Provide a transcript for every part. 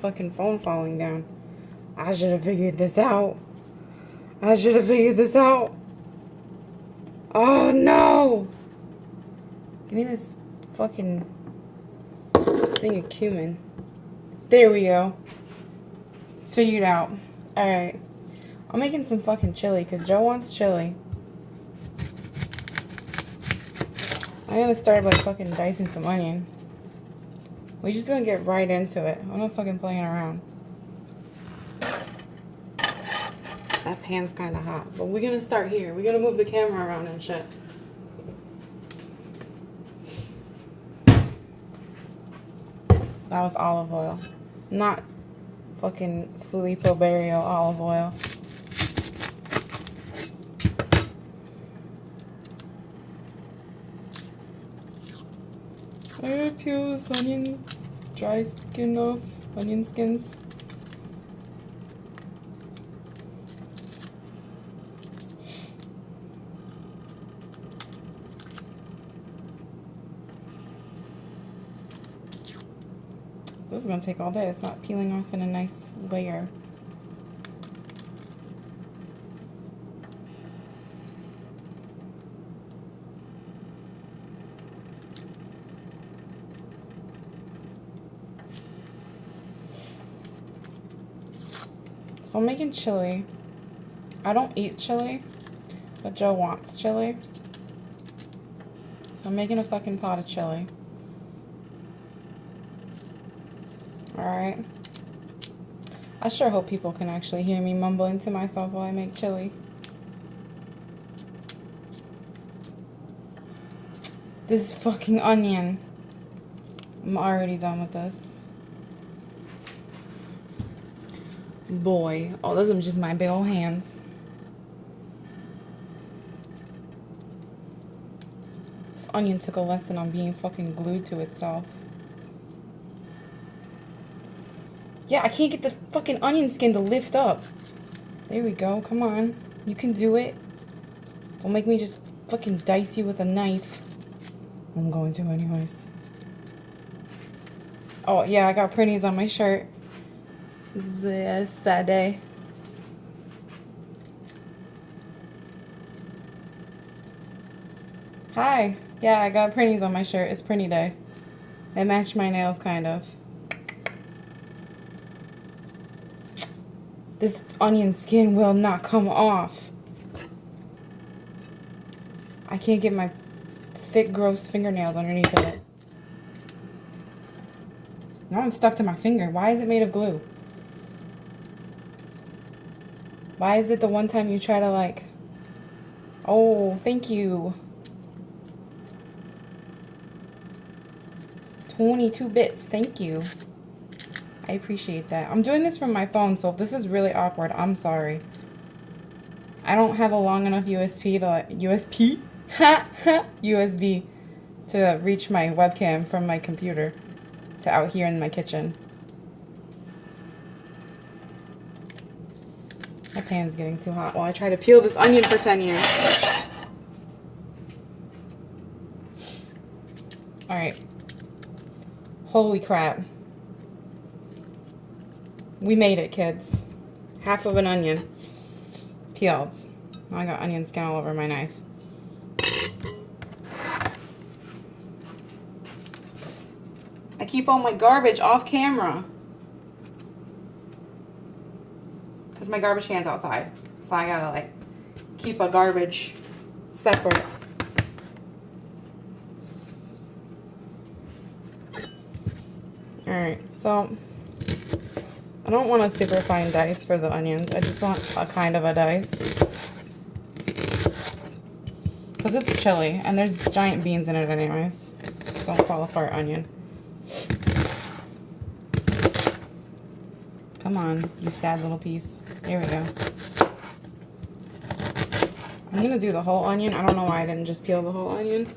fucking phone falling down. I should have figured this out. I should have figured this out. Oh no! Give me this fucking thing of cumin. There we go. Figured out. Alright. I'm making some fucking chili because Joe wants chili. I'm gonna start by fucking dicing some onion. We're just gonna get right into it. I'm not fucking playing around. That pan's kinda hot. But we're gonna start here. We're gonna move the camera around and shit. That was olive oil. Not fucking Filippo Berio olive oil. I gotta peel this onion, dry skin off, onion skins. This is gonna take all day. It's not peeling off in a nice layer. So I'm making chili. I don't eat chili, but Joe wants chili. So I'm making a fucking pot of chili. Alright. I sure hope people can actually hear me mumbling to myself while I make chili. This fucking onion. I'm already done with this. Boy. Oh, those are just my big old hands. This onion took a lesson on being fucking glued to itself. Yeah, I can't get this fucking onion skin to lift up. There we go. Come on. You can do it. Don't make me just fucking dice you with a knife. I'm going to anyways. Oh, yeah, I got printies on my shirt. This is a sad day. Hi. Yeah, I got printies on my shirt. It's printy day. They match my nails, kind of. This onion skin will not come off. I can't get my thick, gross fingernails underneath of it. Now I'm stuck to my finger. Why is it made of glue? Why is it the one time you try to like... Oh, thank you. 22 bits. Thank you. I appreciate that. I'm doing this from my phone, so if this is really awkward, I'm sorry. I don't have a long enough USB to reach my webcam from my computer to out here in my kitchen. My pan's getting too hot while I try to peel this onion for 10 years. Alright. Holy crap. We made it, kids. Half of an onion. Peeled. Now I got onion skin all over my knife. I keep all my garbage off camera. Because my garbage can's outside. So I gotta, like, keep a garbage separate. Alright, so... I don't want a super fine dice for the onions. I just want a kind of a dice. Because it's chili, and there's giant beans in it anyways. Don't fall apart, onion. Come on, you sad little piece. There we go. I'm going to do the whole onion. I don't know why I didn't just peel the whole onion.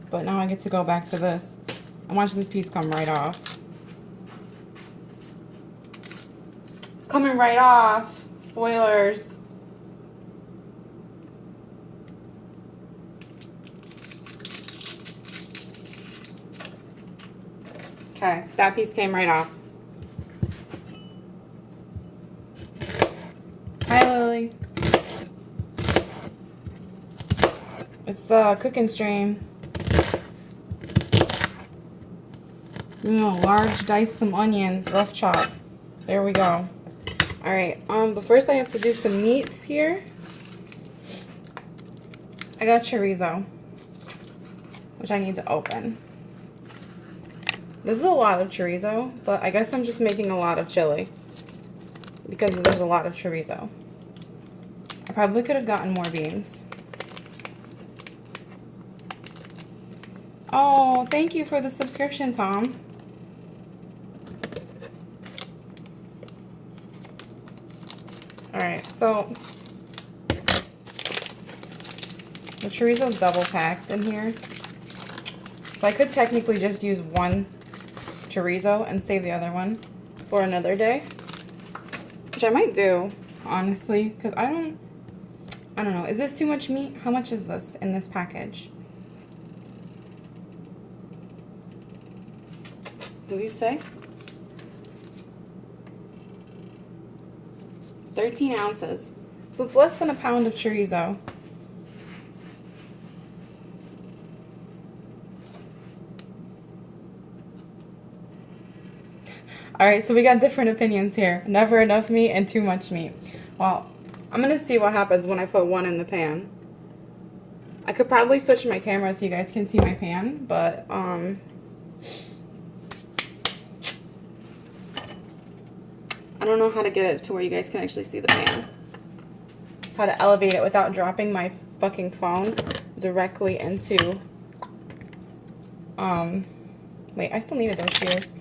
But now I get to go back to this. And watch this piece come right off. Coming right off. Spoilers. Okay, that piece came right off. chili. It's Cooking Stream. You know, large dice some onions, rough chop. There we go. Alright, but first I have to do some meats here. I got chorizo, which I need to open. This is a lot of chorizo, but I guess I'm just making a lot of chili because there's a lot of chorizo. I probably could have gotten more beans. Oh, thank you for the subscription, Tom. Alright, so the chorizo's double packed in here. So I could technically just use one chorizo and save the other one for another day. Which I might do, honestly, because I don't know. Is this too much meat? How much is this in this package? Do these say? 13 ounces. So it's less than a pound of chorizo. Alright, so we got different opinions here. Never enough meat and too much meat. Well, I'm going to see what happens when I put one in the pan. I could probably switch my camera so you guys can see my pan, but I don't know how to get it to where you guys can actually see the pan. How to elevate it without dropping my fucking phone directly into... Wait, I still needed those shears.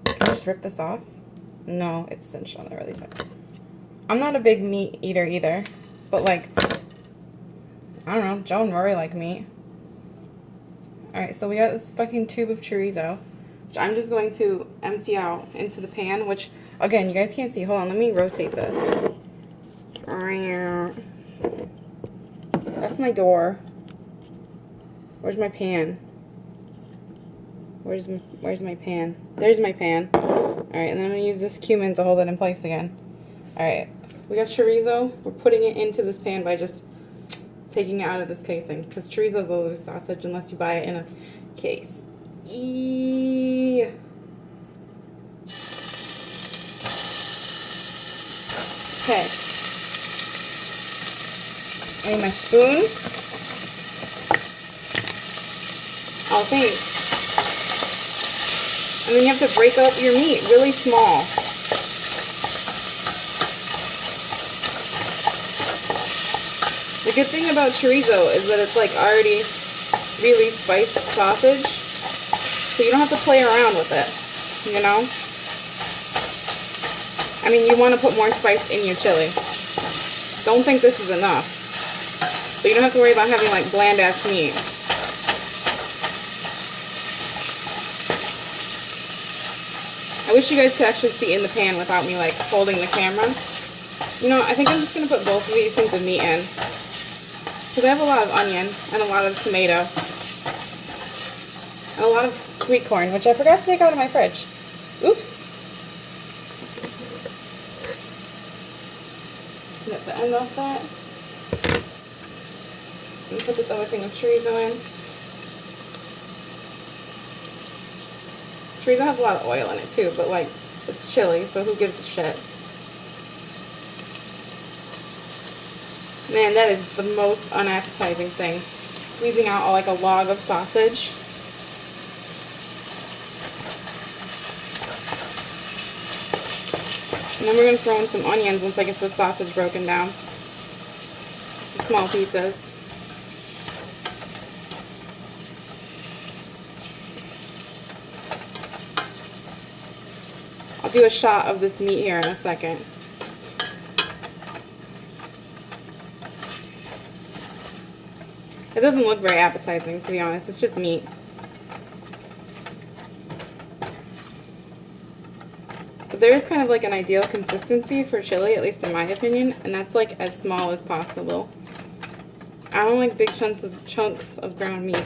Can I just rip this off? No, it's cinched on there really tight. I'm not a big meat eater either. But like, I don't know, Joe and Rory like meat. Alright, so we got this fucking tube of chorizo, which I'm just going to empty out into the pan, which... Again, you guys can't see. Hold on, let me rotate this. That's my door. Where's my pan? Where's my pan? There's my pan. Alright, and then I'm going to use this cumin to hold it in place again. Alright, we got chorizo. We're putting it into this pan by just taking it out of this casing. Because chorizo is a loose sausage unless you buy it in a case. Okay. I need my spoon. Oh, thanks. And then you have to break up your meat really small. The good thing about chorizo is that it's like already really spiced sausage. So you don't have to play around with it, you know? I mean, you want to put more spice in your chili. Don't think this is enough. But you don't have to worry about having like bland ass meat. I wish you guys could actually see in the pan without me like holding the camera. You know, I think I'm just going to put both of these things of meat in. Because I have a lot of onion and a lot of tomato. And a lot of sweet corn, which I forgot to take out of my fridge. Oops. Snip the end off that. And put this other thing of chorizo in. Chorizo has a lot of oil in it too, but like, it's chili, so who gives a shit? Man, that is the most unappetizing thing. Squeezing out like a log of sausage. And then we're going to throw in some onions once I get the sausage broken down. It's small pieces. I'll do a shot of this meat here in a second. It doesn't look very appetizing, to be honest. It's just meat. But there is kind of like an ideal consistency for chili, at least in my opinion, and that's like as small as possible. I don't like big chunks of ground meat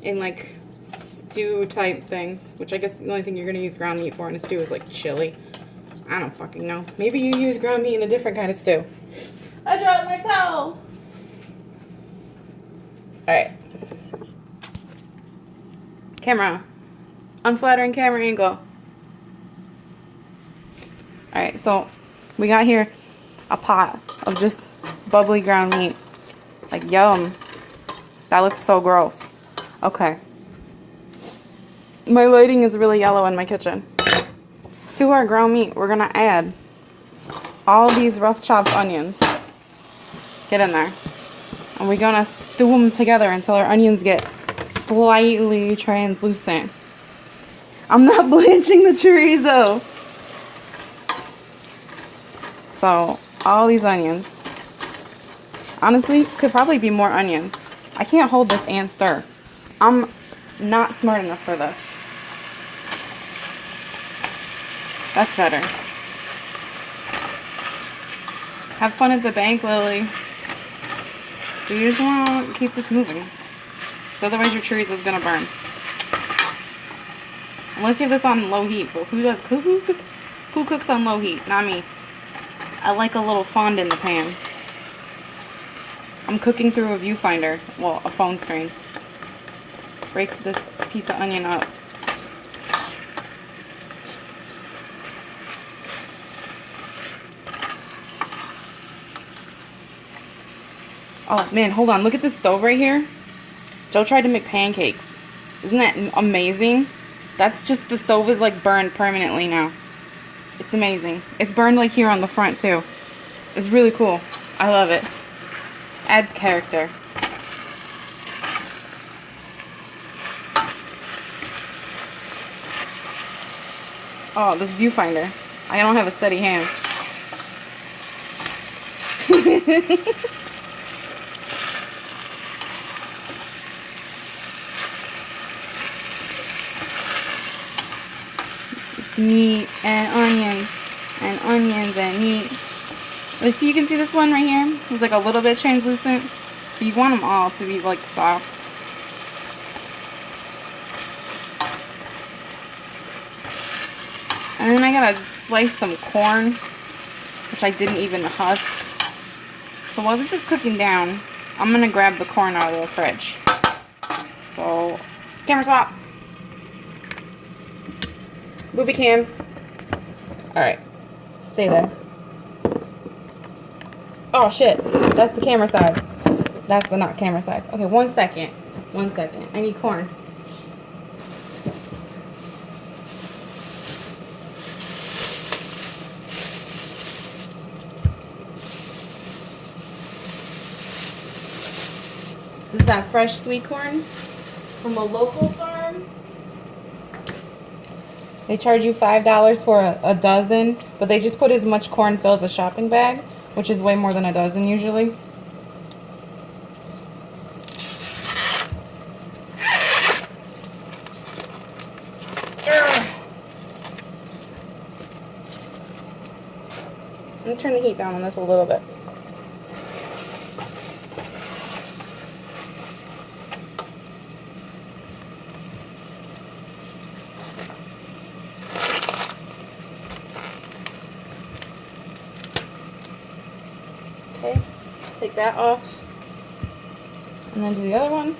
in like stew type things, which I guess the only thing you're going to use ground meat for in a stew is like chili. I don't fucking know. Maybe you use ground meat in a different kind of stew. I dropped my towel. Alright. Camera. Unflattering camera angle. Alright, so we got here a pot of just bubbly ground meat. Like, yum. That looks so gross. Okay. My lighting is really yellow in my kitchen. To our ground meat, we're gonna add all these rough chopped onions. Get in there. And we're gonna stew them together until our onions get slightly translucent. I'm not blanching the chorizo. So, all these onions. Honestly, could probably be more onions. I can't hold this and stir. I'm not smart enough for this. That's better. Have fun at the bank, Lily. Do you just want to keep this moving? Otherwise your chorizo is going to burn. Unless you have this on low heat. But who cooks on low heat? Not me. I like a little fond in the pan. I'm cooking through a viewfinder. Well, a phone screen. Break this piece of onion up. Oh man, hold on. Look at this stove right here. Joe tried to make pancakes. Isn't that amazing? That's just, the stove is like burned permanently now. It's amazing. It's burned like here on the front too. It's really cool. I love it. Adds character. Oh, this viewfinder. I don't have a steady hand. Meat and onions and meat. Let's see, you can see this one right here. It's like a little bit translucent. But you want them all to be like soft. And then I gotta slice some corn, which I didn't even husk. So while this is cooking down, I'm gonna grab the corn out of the fridge. So, camera swap. Movie cam. Alright. Stay there. Oh shit. That's the camera side. That's the not camera side. Okay, 1 second. 1 second. I need corn. This is that fresh sweet corn from a local farm. They charge you $5 for a dozen, but they just put as much corn fills a shopping bag, which is way more than a dozen usually. Let me turn the heat down on this a little bit. Okay, take that off. And then do the other one.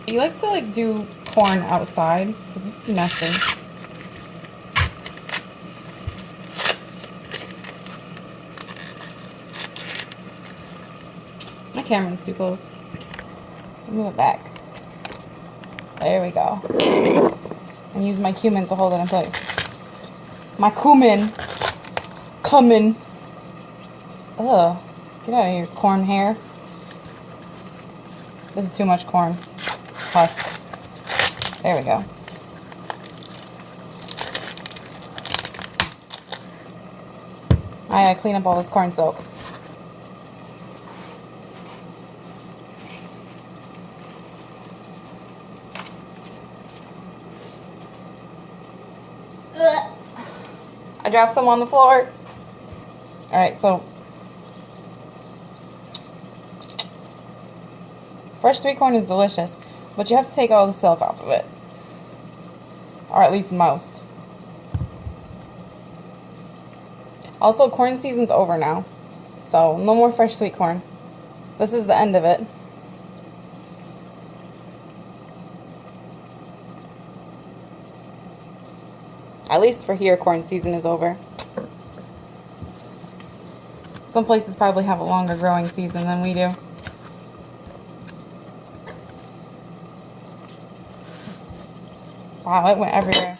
You like to do corn outside because it's messy. My camera's too close. Move it back. There we go. And use my cumin to hold it in place. My cumin. Cumin. Ugh. Get out of here, corn hair. This is too much corn. Husk. There we go. I gotta clean up all this corn silk. I dropped some on the floor. Alright, so fresh sweet corn is delicious, but you have to take all the silk off of it. Or at least most. Also, corn season's over now. So, no more fresh sweet corn. This is the end of it. At least for here, corn season is over. Some places probably have a longer growing season than we do. Wow, it went everywhere.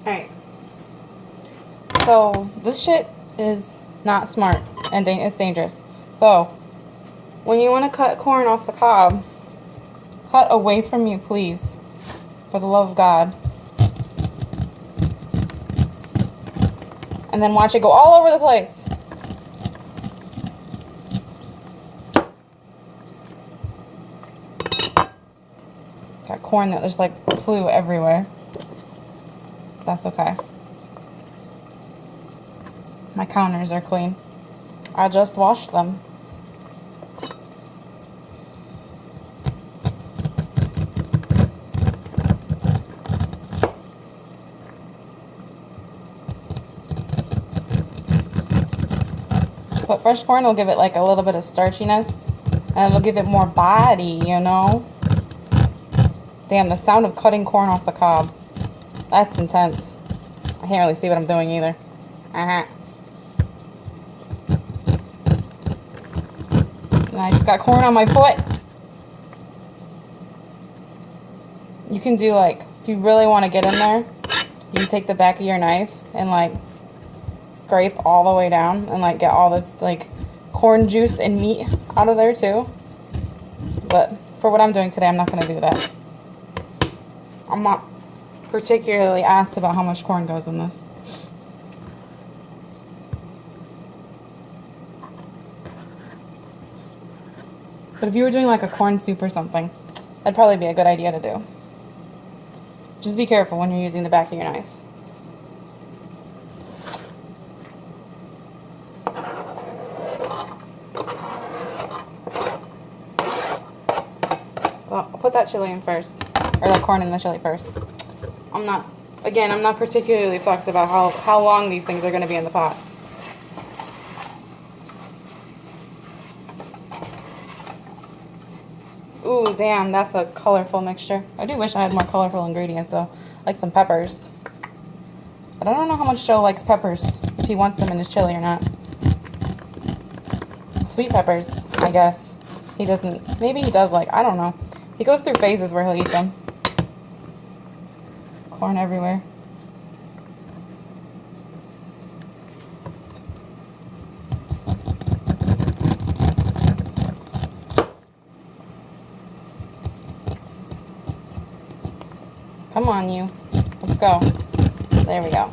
Alright. So, this shit is not smart and it's dangerous. So, when you want to cut corn off the cob, cut away from you, please. For the love of God. And then watch it go all over the place. Got corn that just like flew everywhere. That's okay. My counters are clean. I just washed them. But fresh corn will give it like a little bit of starchiness, and it'll give it more body, you know? Damn, the sound of cutting corn off the cob. That's intense. I can't really see what I'm doing either. And I just got corn on my foot. You can do like, if you really want to get in there, you can take the back of your knife and like scrape all the way down and like get all this like corn juice and meat out of there too. But for what I'm doing today, I'm not going to do that. I'm not particularly asked about how much corn goes in this. But if you were doing like a corn soup or something, that'd probably be a good idea to do. Just be careful when you're using the back of your knife. So I'll put that chili in first, or the corn in the chili first. I'm not particularly fussed about how long these things are going to be in the pot. Ooh, damn, that's a colorful mixture. I do wish I had more colorful ingredients though, like some peppers. But I don't know how much Joe likes peppers, if he wants them in his chili or not. Sweet peppers, I guess. He doesn't, maybe he does like, I don't know. He goes through phases where he'll eat them. Corn everywhere. Come on, you. Let's go. There we go.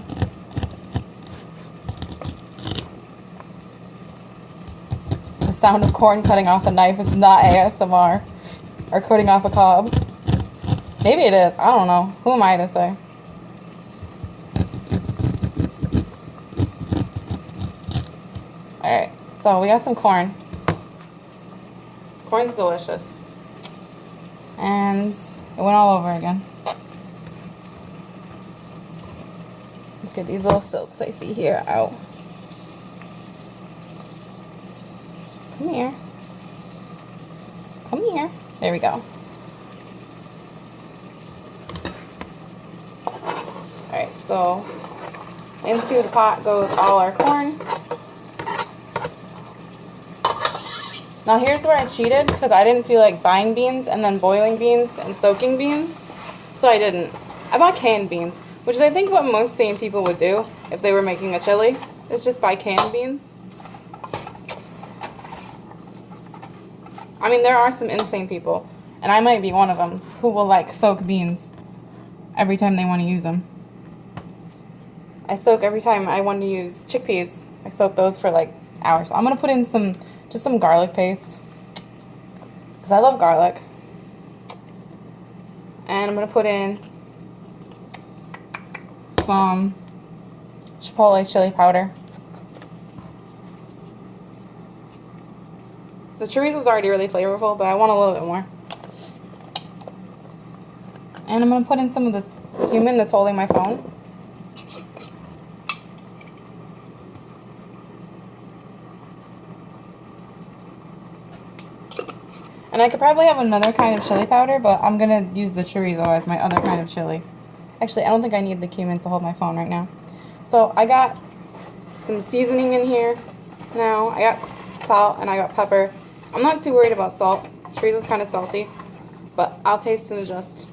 The sound of corn cutting off a knife is not ASMR. Or cutting off a cob. Maybe it is. I don't know. Who am I to say? Alright. So we got some corn. Corn's delicious. And it went all over again. Let's get these little silks I see here out. Come here. Come here. There we go. Alright, so into the pot goes all our corn. Now here's where I cheated, because I didn't feel like buying beans and then boiling beans and soaking beans. So I didn't. I bought canned beans, which is I think what most sane people would do if they were making a chili, is just buy canned beans. I mean, there are some insane people, and I might be one of them, who will like soak beans every time they want to use them. I soak every time I want to use chickpeas. I soak those for like hours. So I'm going to put in just some garlic paste, because I love garlic. And I'm going to put in some chipotle chili powder. The chorizo's already really flavorful, but I want a little bit more. And I'm going to put in some of this cumin that's holding my phone. And I could probably have another kind of chili powder, but I'm going to use the chorizo as my other kind of chili. Actually, I don't think I need the cumin to hold my phone right now. So I got some seasoning in here now. I got salt and I got pepper. I'm not too worried about salt. Chorizo's kind of salty, but I'll taste and adjust.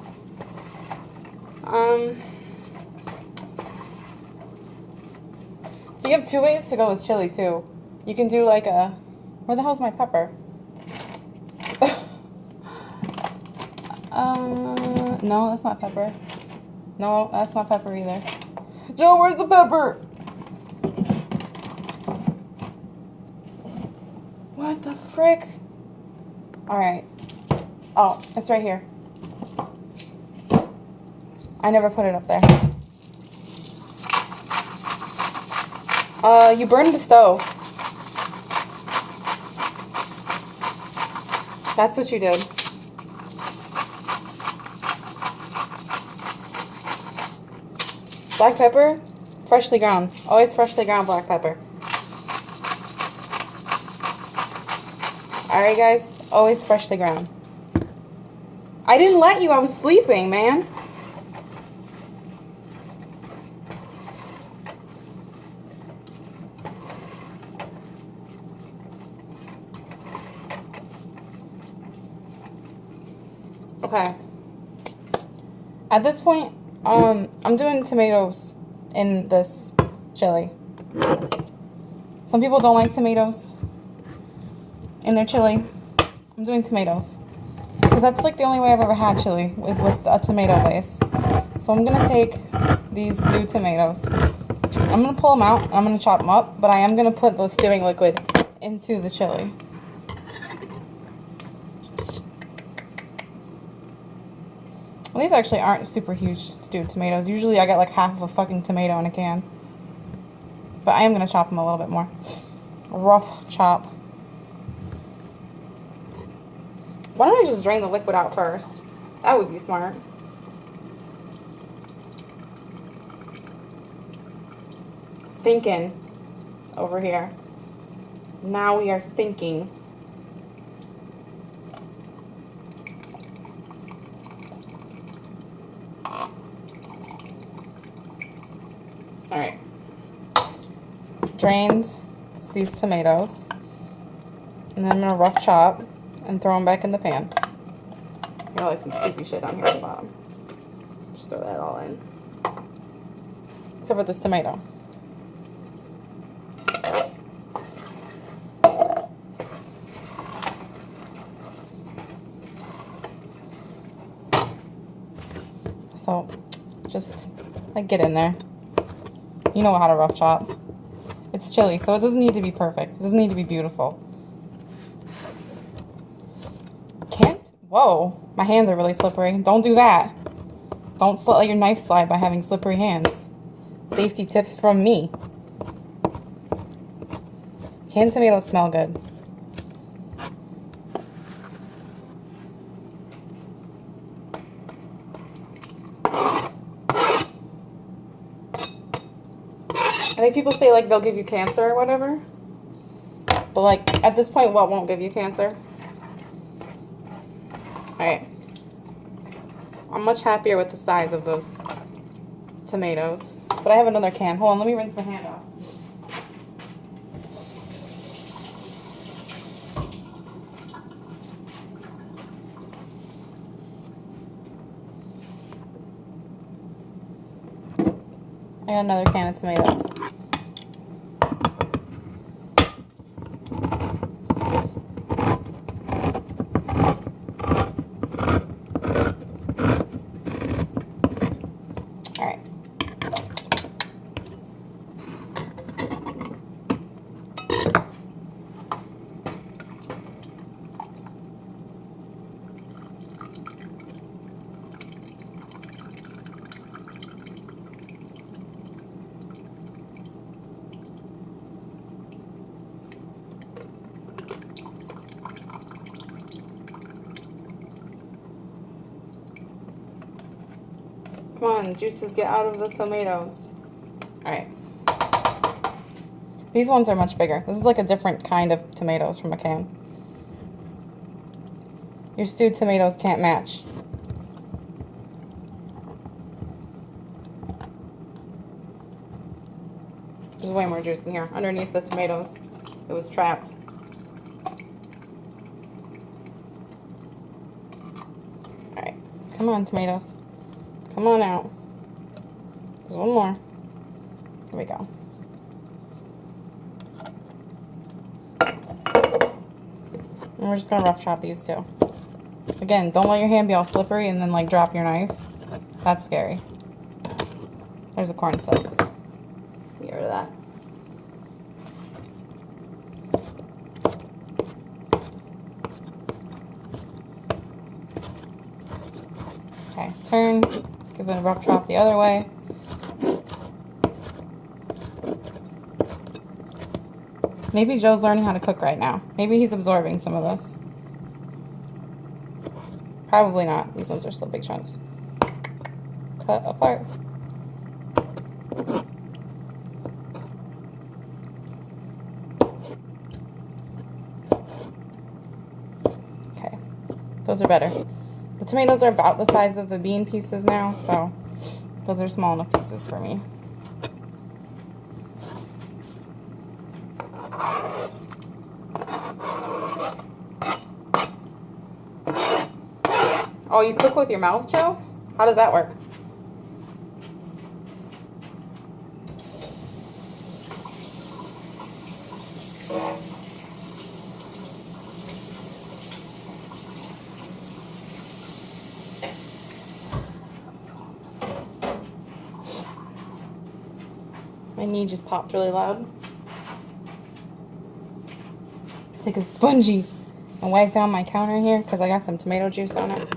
So you have two ways to go with chili too. You can do like a, where the hell's my pepper? No, that's not pepper. No, that's not pepper either. Joe, where's the pepper? What the frick? Alright. Oh, it's right here. I never put it up there. You burned the stove. That's what you did. Black pepper, freshly ground. Always freshly ground black pepper. Alright guys, always freshly ground. I didn't let you, I was sleeping, man. Okay. At this point, I'm doing tomatoes in this chili. Some people don't like tomatoes in their chili. I'm doing tomatoes because that's like the only way I've ever had chili is with a tomato base. So I'm gonna take these stewed tomatoes. I'm gonna pull them out. I'm gonna chop them up, but I am gonna put the stewing liquid into the chili. Well, these actually aren't super huge stewed tomatoes. Usually I get like half of a fucking tomato in a can. But I am going to chop them a little bit more. Rough chop. Why don't I just drain the liquid out first? That would be smart. Thinking over here. Now we are thinking. Alright. Drained these tomatoes. And then I'm going to rough chop and throw them back in the pan. Got like some soupy shit down here at the bottom. Just throw that all in. Except for this tomato. So, just like get in there. You know how to rough chop. It's chili, so it doesn't need to be perfect. It doesn't need to be beautiful. Whoa, my hands are really slippery. Don't do that. Don't let your knife slide by having slippery hands. Safety tips from me. Canned tomatoes smell good. I think people say like they'll give you cancer or whatever. But like at this point, what won't give you cancer? Alright. I'm much happier with the size of those tomatoes. But I have another can. Hold on, let me rinse the hand off. I got another can of tomatoes. Come on, juices, get out of the tomatoes. Alright. These ones are much bigger. This is like a different kind of tomatoes from a can. Your stewed tomatoes can't match. There's way more juice in here. Underneath the tomatoes, it was trapped. Alright, come on, tomatoes. Come on out. There's one more. Here we go. And we're just gonna rough chop these too. Again, don't let your hand be all slippery and then like drop your knife. That's scary. There's a corn silk. Get rid of that. Okay, turn. Give it a rough chop the other way. Maybe Joe's learning how to cook right now. Maybe he's absorbing some of this. Probably not. These ones are still big chunks. Cut apart. Okay, those are better. The tomatoes are about the size of the bean pieces now, so those are small enough pieces for me. Oh, you cook with your mouth, Joe? How does that work? My knee just popped really loud. Take a spongy and wipe down my counter here because I got some tomato juice on it.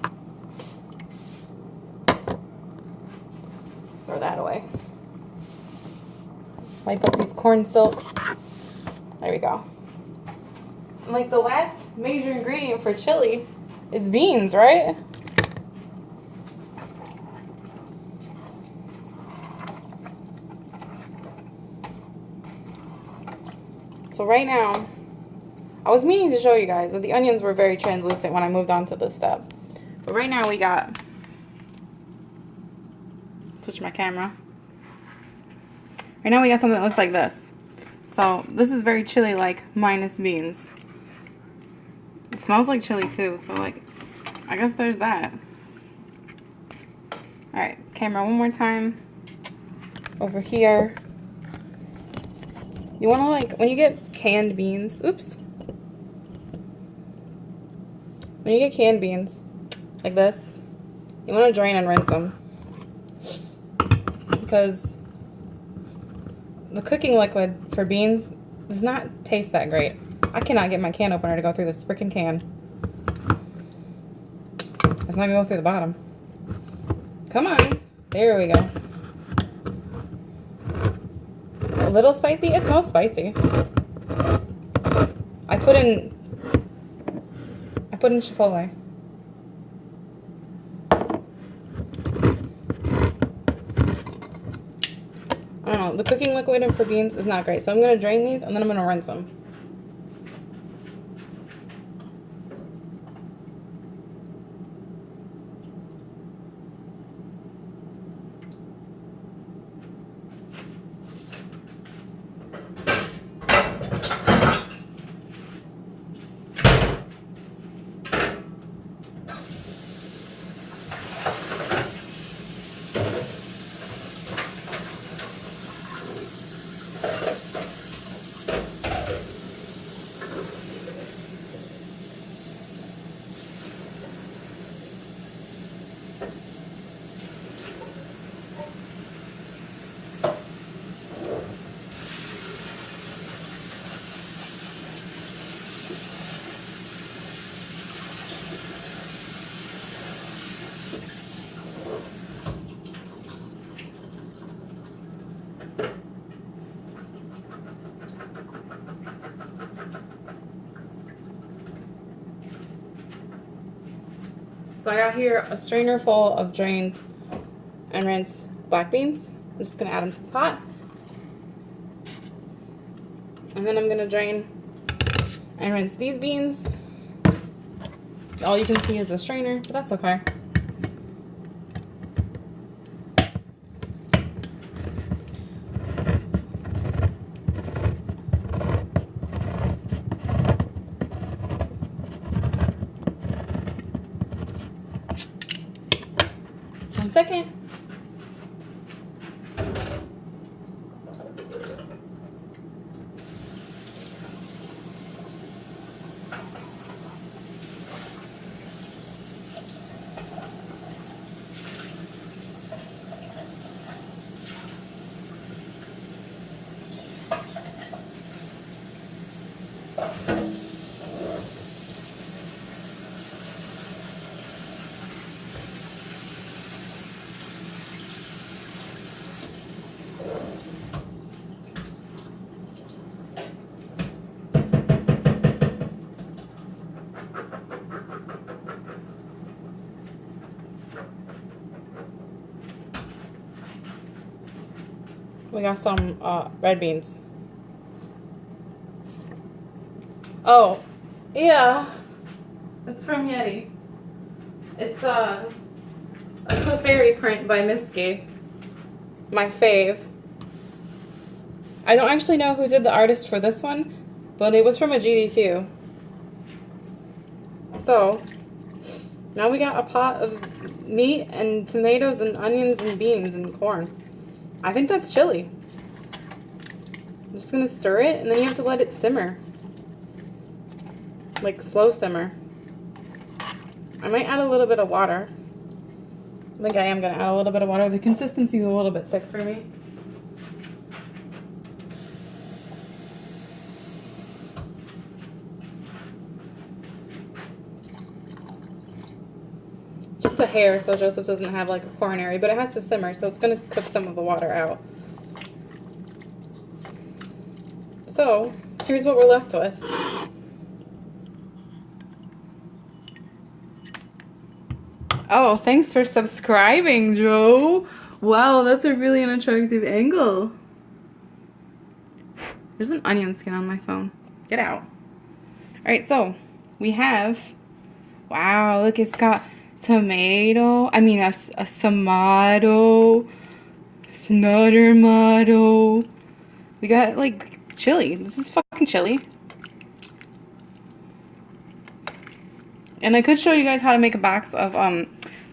Throw that away. Wipe up these corn silks. There we go. And like the last major ingredient for chili is beans, right? So right now, I was meaning to show you guys that the onions were very translucent when I moved on to this step. But right now we got, switch my camera. Right now we got something that looks like this. So this is very chili-like minus beans. It smells like chili too, so like, I guess there's that. Alright, camera one more time. Over here. You want to like, when you get canned beans, oops. When you get canned beans, like this, you want to drain and rinse them. Because the cooking liquid for beans does not taste that great. I cannot get my can opener to go through this freaking can. It's not going to go through the bottom. Come on. There we go. A little spicy? It smells spicy. I put in chipotle. I don't know. The cooking liquid for beans is not great. So I'm going to drain these and then I'm going to rinse them. So I got here a strainer full of drained and rinse black beans. I'm just gonna add them to the pot. And then I'm gonna drain and rinse these beans. All you can see is a strainer, but that's okay. One second. We got some red beans. Oh, yeah. It's from Yeti. It's a Clefairy print by Miski. My fave. I don't actually know who did the artist for this one, but it was from a GDQ. So, now we got a pot of meat and tomatoes and onions and beans and corn. I think that's chili. I'm just gonna stir it, and then you have to let it simmer. Like slow simmer. I might add a little bit of water. I think I am gonna add a little bit of water. The consistency is a little bit thick for me. Just a hair so Joseph doesn't have like a coronary, but it has to simmer, so it's gonna cook some of the water out. So, here's what we're left with. Oh, thanks for subscribing, Joe. Wow, that's a really unattractive angle. There's an onion skin on my phone. Get out. Alright, so we have, wow, look, it's got tomato, a samato, snuttermato. We got like chili. This is fucking chili. And I could show you guys how to make a box of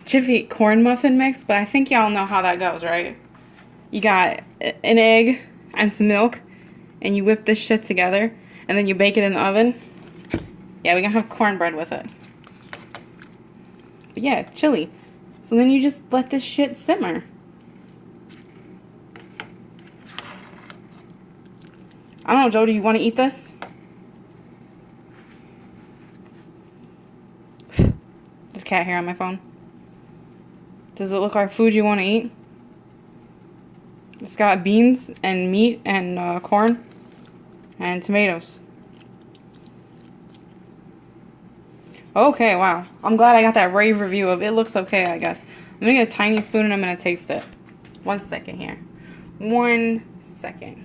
Jiffy corn muffin mix, but I think y'all know how that goes, right? You got an egg and some milk, and you whip this shit together, and then you bake it in the oven. Yeah, we're gonna have cornbread with it. But yeah, chili. So then you just let this shit simmer. I don't know, Joe, do you want to eat this? There's cat hair on my phone. Does it look like food you want to eat? It's got beans and meat and corn and tomatoes. Okay, wow. I'm glad I got that rave review of it looks okay, I guess. I'm going to get a tiny spoon and I'm going to taste it. 1 second here. 1 second.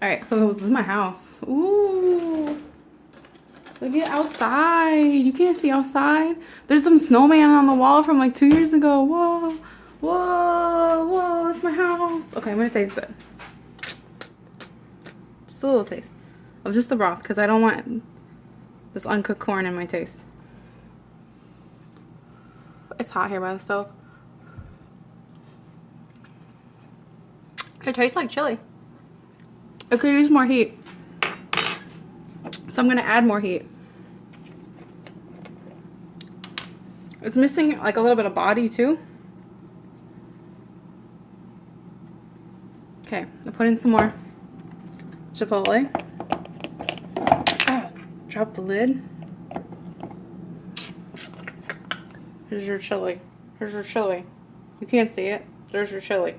Alright, so this is my house. Ooh. Look at outside. You can't see outside. There's some snowman on the wall from like 2 years ago. Whoa. Whoa. Whoa. It's my house. Okay, I'm going to taste it. Just a little taste of just the broth because I don't want this uncooked corn in my taste. It's hot here by the stove. It tastes like chili. It could use more heat. So I'm going to add more heat. It's missing like a little bit of body too. Okay, I'll put in some more chipotle. Oh, drop the lid. Here's your chili. Here's your chili. You can't see it. There's your chili.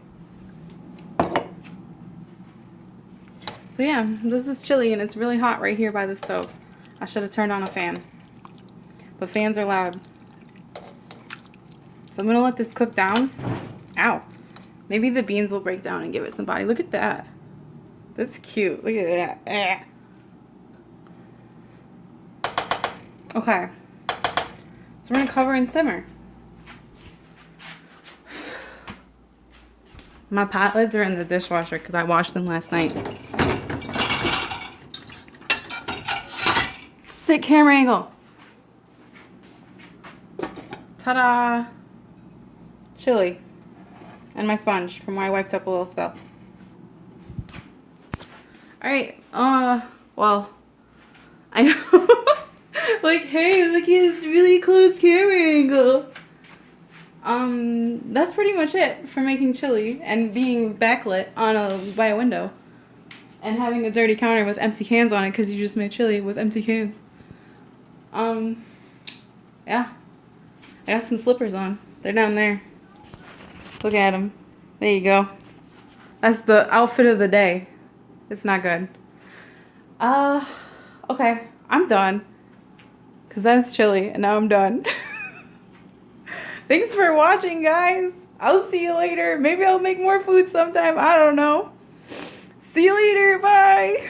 So yeah, this is chili and it's really hot right here by the stove. I should have turned on a fan. But fans are loud. So I'm gonna let this cook down. Ow. Maybe the beans will break down and give it some body. Look at that. That's cute. Look at that. Okay. So we're gonna cover and simmer. My pot lids are in the dishwasher because I washed them last night. Sick camera angle. Ta-da! Chili. And my sponge from where I wiped up a little spell. Alright, well, I know. Like, hey, look at this really close camera angle. That's pretty much it for making chili and being backlit by a window. And having a dirty counter with empty cans on it because you just made chili with empty cans. Yeah. I got some slippers on. They're down there. Look at them. There you go. That's the outfit of the day. It's not good. Okay. I'm done. Because that's chili, and now I'm done. Thanks for watching, guys. I'll see you later. Maybe I'll make more food sometime. I don't know. See you later. Bye.